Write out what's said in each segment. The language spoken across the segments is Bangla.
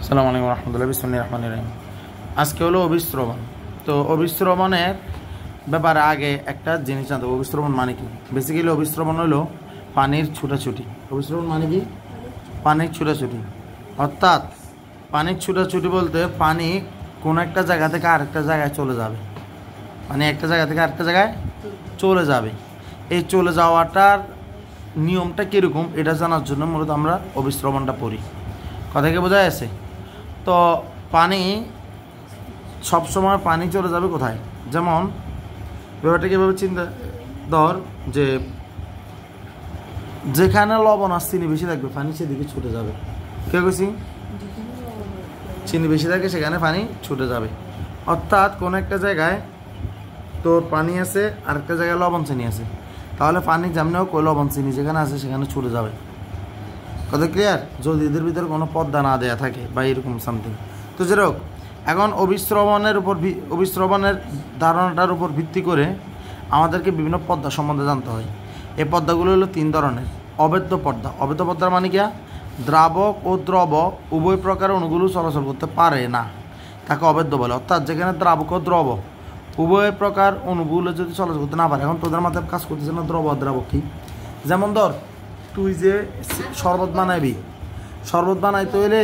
আসসালামু আলাইকুম রহমতুল্লাহ। বিসমিল্লাহির রহমানির রহিম। আজকে হলো অভিস্রবণ। তো অভিস্রবণের ব্যাপারে আগে একটা জিনিস জানতে হবে, অভিস্রবণ মানে কি। বেসিক্যালি অভিস্রবণ হলো পানির ছুটাছুটি। অভিস্রবণ মানে কি? পানির ছুটাছুটি। অর্থাৎ পানির ছুটাছুটি বলতে পানি কোনো একটা জায়গা থেকে আরেকটা জায়গায় চলে যাবে। মানে একটা জায়গা থেকে আরেকটা জায়গায় চলে যাবে। এই চলে যাওয়াটার নিয়মটা কীরকম এটা জানার জন্য মূলত আমরা অভিস্রবণটা পড়ি। কথা কি বোঝা যাচ্ছে? তো পানি সবসময় পানি চলে যাবে কোথায়? যেমন ব্যাপারটা কীভাবে চিন্তা ধর যে যেখানে লবণ আর চিনি বেশি থাকবে পানি সেদিকে ছুটে যাবে। কে কইছি? চিনি বেশি থাকে সেখানে পানি ছুটে যাবে। অর্থাৎ কোনো একটা জায়গায় তোর পানি আছে আর একটা জায়গায় লবণ চিনি আছে, তাহলে পানি যেমন হোক ওই লবণ চিনি যেখানে আছে সেখানে ছুটে যাবে। কথা ক্লিয়ার? যদি এদের ভিতরে কোনো পর্দা না দেয়া থাকে বা এরকম সামথিং। তো যেরকম এখন অভিস্রবণের ধারণাটার উপর ভিত্তি করে আমাদেরকে বিভিন্ন পর্দা সম্বন্ধে জানতে হয়। এই পর্দাগুলো হলো তিন ধরনের। অবেদ্য পর্দা। অবেদ্য পর্দার মানে কি? দ্রাবক ও দ্রব উভয় প্রকার অণুগুলো চলাচল করতে পারে না, তাকে অবেদ্য বলে। অর্থাৎ যেখানে দ্রাবক ও দ্রব উভয় প্রকার অণুগুলো যদি চলাচল করতে না পারে, এখন তোদের মাথায় কাজ করতেছে না দ্রব আর দ্রাবক কি। যেমন ধর তুই যে শরবত বানাবি, শরবত বানাইতে হইলে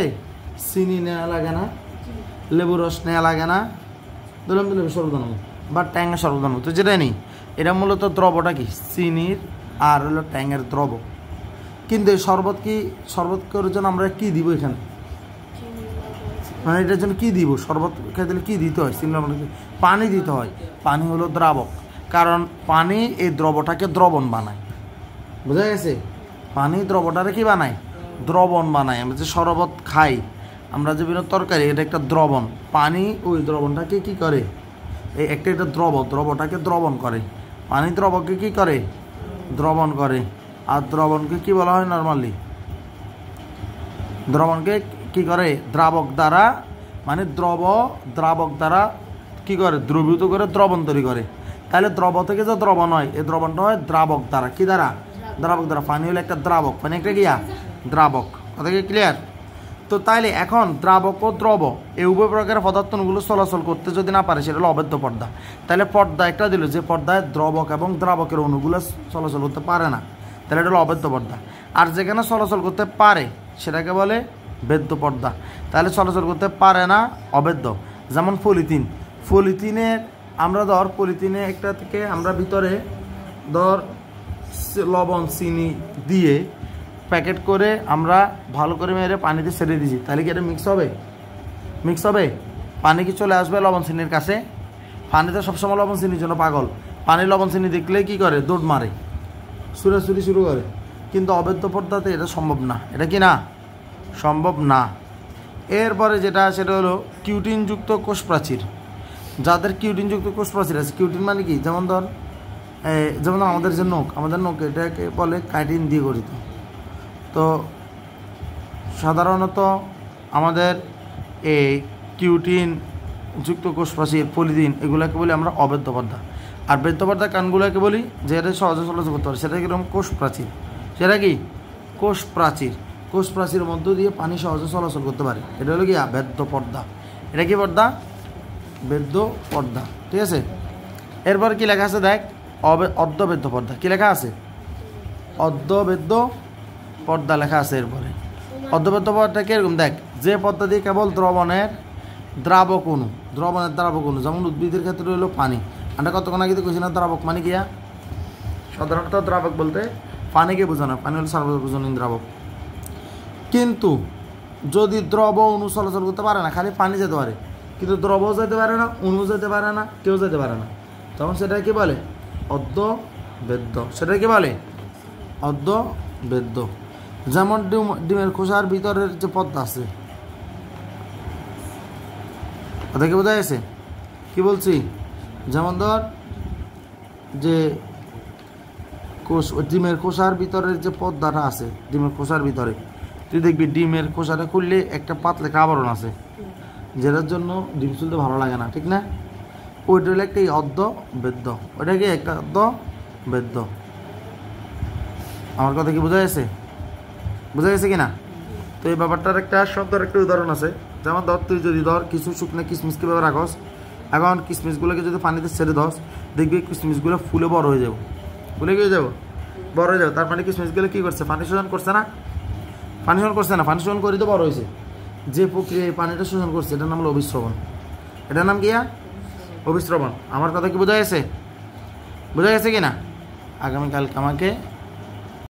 চিনি নেওয়া লাগে না, লেবু রস নেওয়া লাগে না, দিলাম তো লেবু শরবত বানাবো বা ট্যাঙের শরবত বানাবো। তো যেটা নেই, এটা মূলত দ্রবটা কি চিনির আর হলো ট্যাঙের দ্রব। কিন্তু এই শরবত করার জন্য আমরা কি দিব এখানে? মানে এটার জন্য কি দিব? শরবত খেতে দিলে কী দিতে হয়? চিনি পানি দিতে হয়। পানি হলো দ্রাবক, কারণ পানি এই দ্রবটাকে দ্রবণ বানায়। বোঝা গেছে? পানি দ্রবটারে কি বানায়? দ্রবণ বানায়। আমরা যে শরবত খাই, আমরা যে বিভিন্ন তরকারি, এটা একটা দ্রবণ। পানি ওই দ্রবণটাকে কি করে? এই একটা দ্রবটাকে দ্রবণ করে। পানি দ্রবকে কি করে? দ্রবণ করে। আর দ্রবণকে কি বলা হয় নর্মালি? দ্রবণকে কি করে? দ্রাবক দ্বারা, মানে দ্রাবক দ্বারা কি করে? দ্রবীভূত করে দ্রবণ তৈরি করে। তাহলে দ্রব থেকে যে দ্রবণ হয়, এই দ্রবণটা হয় দ্রাবক দ্বারা। কি দ্বারা? দ্রাবক দ্বারা। পানি হলো একটা দ্রাবক, পানি একটা গিয়া দ্রাবক। কথা কি ক্লিয়ার? তো তাইলে এখন দ্রাবক ও দ্রব এই উভয় প্রকারের পদার্থগুলো চলাচল করতে যদি না পারে, সেটা হলো অবেদ্য পর্দা। তাহলে পর্দা একটা দিল যে পর্দায় দ্রবক এবং দ্রাবকের অণুগুলো চলাচল করতে পারে না, তাহলে এটা হলো অবেদ্য পর্দা। আর যেখানে চলাচল করতে পারে সেটাকে বলে বেদ্য পর্দা। তাহলে চলাচল করতে পারে না, অবেদ্য। যেমন পলিথিনের আমরা ধর পলিথিনে একটা থেকে আমরা ভিতরে ধর লবণ চিনি দিয়ে প্যাকেট করে আমরা ভালো করে মেরে পানিতে ছেড়ে দিয়েছি, তাহলে কি এটা মিক্স হবে? পানি কি চলে আসবে লবণ চিনির কাছে? পানিতে সবসময় লবণ চিনির জন্য পাগল। পানি লবণ চিনি দেখলে কি করে? দৌড় মারে, ছুড়াছুড়ি শুরু করে। কিন্তু অবেদ্য পর্দাতে এটা সম্ভব না। এটা কি না? সম্ভব না। এরপরে সেটা হলো কিউটিনযুক্ত কোষ প্রাচীর। যাদের কিউটিনযুক্ত কোষ প্রাচীর আছে, কিউটিন মানে কি? যেমন আমাদের যে আমাদের নখ এটাকে বলে কাইটিন দিয়ে গঠিত। তো সাধারণত আমাদের এই কিউটিনযুক্ত কোষ প্রাচীর, পলিথিন, এগুলোকে বলি আমরা অবেদ্য পর্দা। আর বেদ্য পর্দা কানগুলোকে বলি যে এটা সহজে চলাচল করতে পারে, সেটা কিরকম? কোষ প্রাচীর। সেটা কি? কোষ প্রাচীর। কোষ প্রাচীরের মধ্য দিয়ে পানি সহজে চলাচল করতে পারে, এটা হলো কি? বেদ্য পর্দা। এটা কি পর্দা? বেদ্য পর্দা। ঠিক আছে? এরপর কি লেখা আছে দেখ, অর্ধবেদ্য পর্দা। কি লেখা আছে? অর্ধবেদ্য পর্দা লেখা আছে। এরপরে অর্ধবেদ্য পর্দা কিরকম দেখ, যে পর্দা দিয়ে কেবল দ্রবণের দ্রাবক অণু, যেমন উদ্ভিদের ক্ষেত্রে হলো পানি। আমরা কতক্ষণ আগে কইছি না দ্রাবক মানে গিয়া? সাধারণত দ্রাবক বলতে পানিকে বোঝানো, পানি হলো সার্বজনীন দ্রাবক। কিন্তু যদি দ্রব অণু চলাচল করতে পারে না, খালি পানি যেতে পারে, কিন্তু দ্রবও যেতে পারে না, অণু যেতে পারে না, কেউ যেতে পারে না, তখন সেটা কি বলে? অর্ধবেদ্য। সেটা কি বলে? অর্ধবেদ্য। যেমন ডিমের খোসার ভিতরের যে পর্দা আছে, কথা কি বোঝা গেছে? কি বলছি? যেমন ধর যে ডিমের খোসার ভিতরের যে পর্দাটা আছে, ডিমের খোসার ভিতরে তুই দেখবি ডিমের খোসাটা খুললে একটা পাতলা আবরণ আছে, যেটার জন্য ডিম চুলতে ভালো লাগে না, ঠিক না? ওইটা হলো একটা অর্ধবেদ্য। ওইটা কি? একটা অর্ধবেদ্য। আমার কথা কি বোঝা গেছে? বোঝা গেছে কি না? তো এই ব্যাপারটার একটা শব্দের একটা উদাহরণ আছে। যেমন ধর তুই যদি ধর কিছু শুকনো কিশমিশ কীভাবে রাখস, এখন কিশমিশগুলোকে যদি পানিতে ছেড়ে দস, দেখবি কিশমিশগুলো ফুলে বড় হয়ে যাবো, ফুলে গিয়ে যাবো, বড় হয়ে যাবো। তার মানে কিশমিশগুলো কী করছে? পানি শোষণ করছে না? পানি শোষণ করছে না? পানি শোষণ করে তো বড় হয়েছে। যে প্রক্রিয়ায় পানিটা শোষণ করছে এটার নাম হলো অভিস্রবণ। এটার নাম কি? অভিস্রবণ। আমার কথা কি বোঝা গেছে? বোঝা গেছে কি না? আগামীকালকে আমাকে